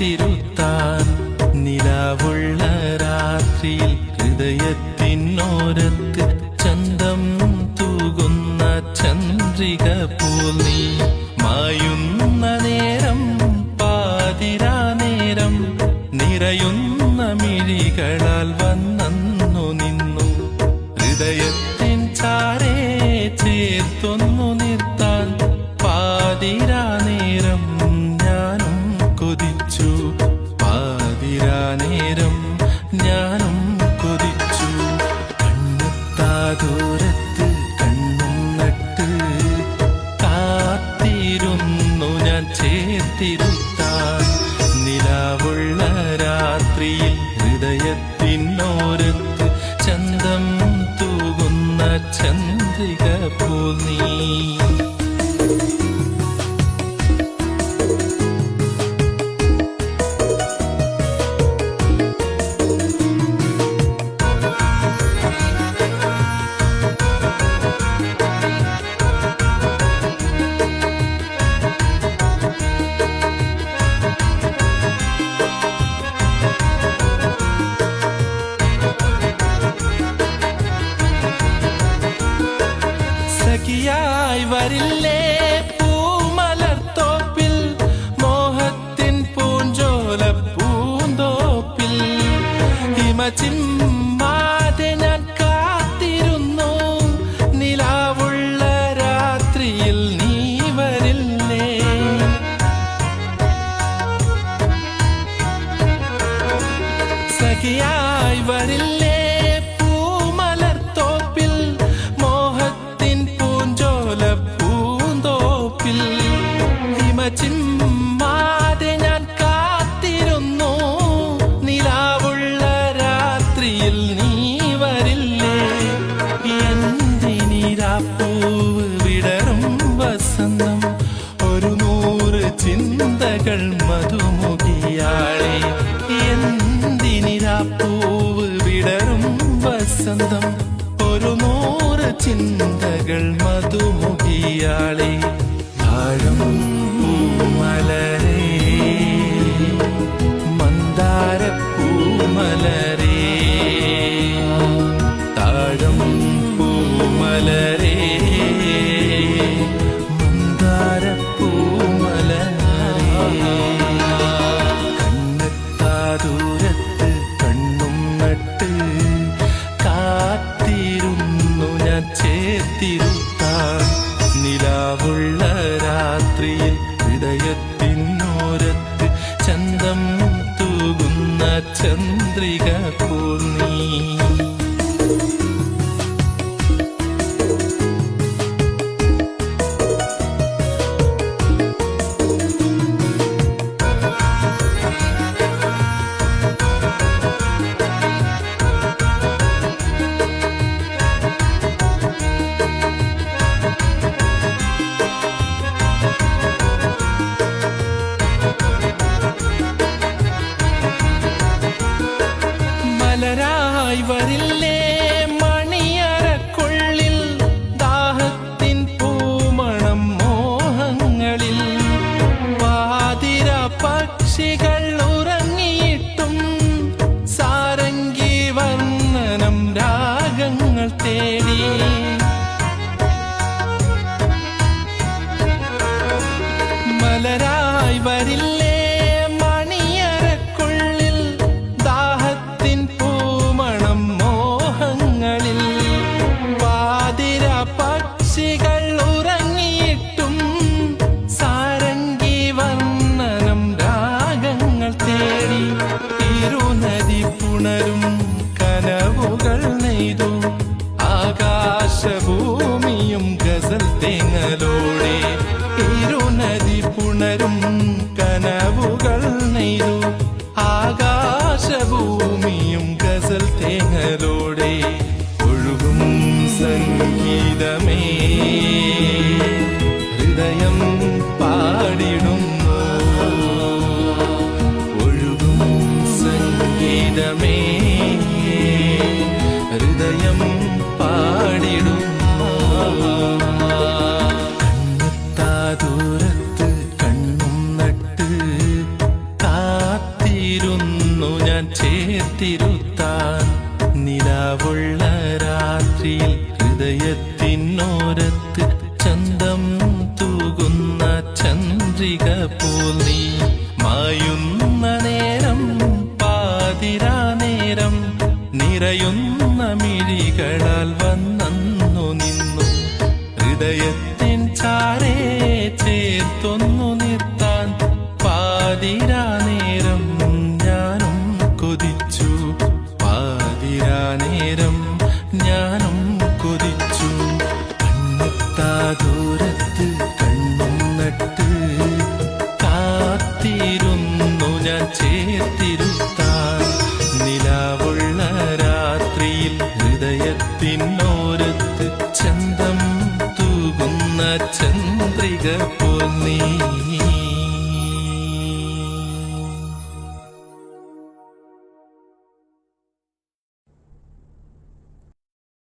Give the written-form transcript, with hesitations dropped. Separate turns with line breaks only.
ചേർത്തിരുത്താൻ നിലാവുള്ള രാത്രിയിൽ ഹൃദയത്തിനോരത്ത് ചന്തം തൂകുന്ന ചന്ദ്രിക പോൽ നീ മായുന്ന നേരം പാതിരാ നേരം നിറയുന്ന മിഴികളാൽ വന്നു നിന്നു ഹൃദയത്തിൻ ചാരേ ചേർത്തൊന്നു നിർത്താൻ പാതിരാ നേരം ഞാനും കൊതിച്ചു പാതിരാ നേരം ഞാനും കൊതിച്ചു കണ്ണെത്താ ദൂരത്ത് കണ്ണും നട്ട് കാത്തിരുന്നു ഞാൻ ചേർത്തിരുത്താൻ നിലാവുള്ള രാത്രിയിൽ ഹൃദയത്തിനോരത്ത് ചന്തം തൂകുന്ന ചന്ദ്രിക പോൽ നീ സഖിയായി വരില്ലേ പൂമലർത്തോപ്പിൽ മോഹത്തിൻ പൂഞ്ചോല പൂന്തോപ്പിൽ ഹിമചിമ്മാതെ ഞാൻ കാത്തിരുന്നു നിലാവുള്ള രാത്രിയിൽ നീ വരില്ലേ സഖിയായി വരില്ലേ ചിമ്മാതെ ഞാൻ കാത്തിരുന്നു നിലാവുള്ള രാത്രിയിൽ നീ വരില്ലേ എന്തിനിരാപ്പൂവ് വിടരും വസന്തം ഒരു 100 ചിന്തകൾ മധുമുഖിയാളെ എന്തിനിരാപ്പൂവ് വിടരും വസന്തം ഒരു 100 ചിന്തകൾ മധുമുഖിയാളെ താഴം പൂമലരേ മന്ദാരപ്പൂമലരേ താഴം പൂമലരേ മന്ദാരപ്പൂമലരേ കണ്ണെത്താ ദൂരത്ത് കണ്ണും നട്ട് കാത്തിരുന്നു ഞാൻ ചേർത്തിരുത്താൻ നിലാവുള്ള രാത്രിയിൽ ഹൃദയത്തിനോരത്ത് ചന്തം തൂകുന്ന ചന്ദ്രിക പോൽ നീ മലരായി വരില്ലേ മണിയറക്കുള്ളിൽ ദാഹത്തിൻ പൂമണം മോഹങ്ങളിൽ പാതിര പക്ഷികൾ ഉറങ്ങിയിട്ടും സാരംഗി വർണ്ണനം രാഗങ്ങൾ തേടി മലരായി വരില്ലേ പക്ഷികൾ ഉറങ്ങിയിട്ടും സാരംഗി വർണ്ണനം രാഗങ്ങൾ തേടി ഇരുനദി പുണരും കനവുകൾ നെയ്തു ആകാശഭൂമിയും ഗസൽ തേങ്ങലോടെ ഇരുനദി പുണരും കനവുകൾ നെയ്തു ആകാശഭൂമിയും ഗസൽ തേങ്ങലോടെ ഒഴുകും സംഗീതമേ ഹൃദയം പാടിടുന്നു ഒഴുകും സംഗീതമേ ഹൃദയം പാടിടുന്നു കണ്ണെത്താ ദൂരത്ത് കണ്ണും നട്ട് കാ തൂകുന്ന ചന്ദ്രിക പോൽ നീ മായുന്ന നേരം പാതിരാ നേരം നിറയുന്ന മിഴികളാൽ വന്നു നിന്നു ഹൃദയത്തിൻ ചാരേ ചേർത്തൊന്നു നിർത്താൻ പാതിരാ നേരം ഞാനും കൊതിച്ചു പാതിരാ നേരം ഞാനും കൊതിച്ചു കണ്ണെത്താ ദൂരത്ത് കണ്ണും നട്ട് കാത്തിരുന്നു ഞാൻ ചേർത്തിരുത്താൻ നിലാവുള്ള രാത്രിയിൽ ഹൃദയത്തിനോരത്ത് ചന്തം തൂകുന്ന ചന്ദ്രിക പോൽ നീ